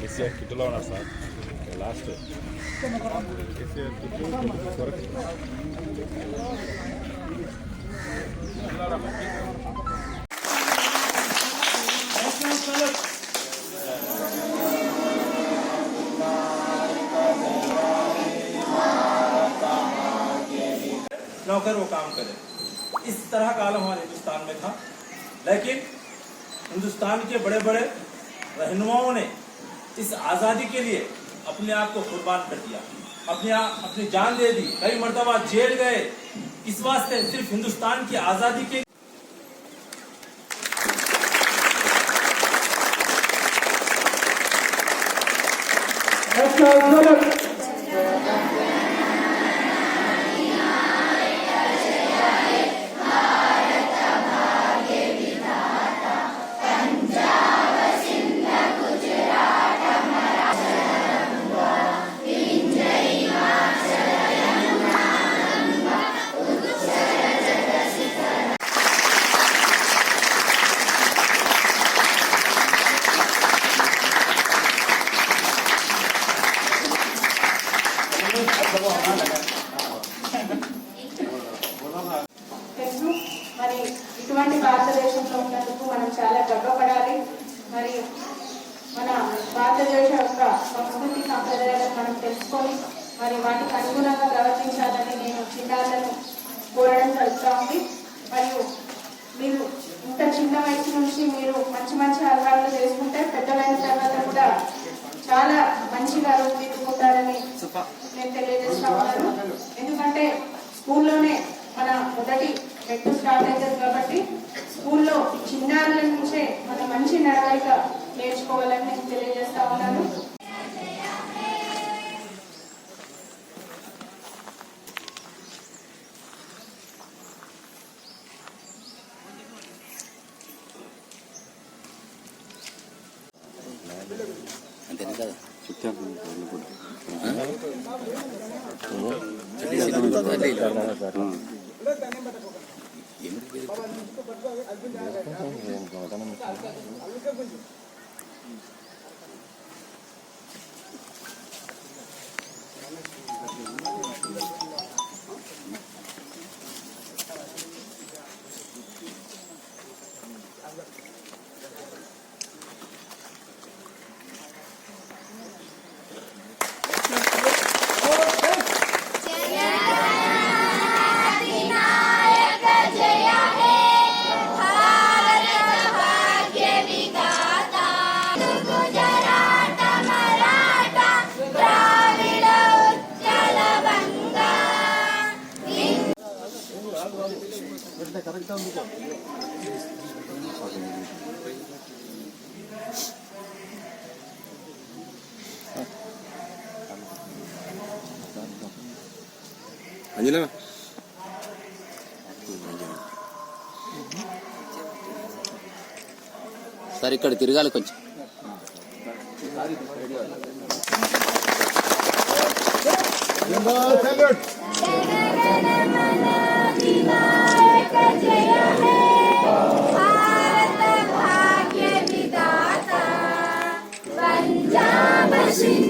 కేసీఆర్ కిట్లో ఉన్నారు sir last KCR కిట్లో नौकर वो काम करे। इस तरह का आलम हमारे हिंदुस्तान में था, लेकिन हिंदुस्तान के बड़े बड़े रहनुमाओं ने इस आज़ादी के लिए अपने आप को कुर्बान कर दिया, अपनी जान दे दी, कई मर्तबा जेल गए। इस वास्ते सिर्फ हिंदुस्तान की आज़ादी के మరి ఇటువంటి భారతదేశంలో ఉన్నందుకు మనం చాలా గర్వపడాలి. మరి మన భారతదేశ యొక్క సంస్కృతి సంప్రదాయాలను మనం తెలుసుకొని మరి వాటికి అనుగుణంగా ప్రవర్తించాలని నేను చిన్నారులను కోరడం జరుగుతూ ఉంది. మరియు మీరు ఇంత చిన్న వయసు నుంచి మీరు మంచి మంచి అలవాట్లు చేసుకుంటే పెద్దలైన తర్వాత కూడా చాలా మంచిగా రూపుదిద్దుకుంటారని నేను తెలియజేస్తా ఉన్నాను. ఎందుకంటే స్కూల్లోనే మన మొదటి మెట్టు స్టార్ట్ అవుతుంది కాబట్టి స్కూల్లో చిన్నారుల నుంచే మన మంచి నడవడిక నేర్చుకోవాలని నేను తెలియజేస్తా ఉన్నాను. అంజనా సార్ ఇక్కడ తిరగాలి కొంచెం. विनायक जय हे भारत भाग्य विधाता पंजाब सिंह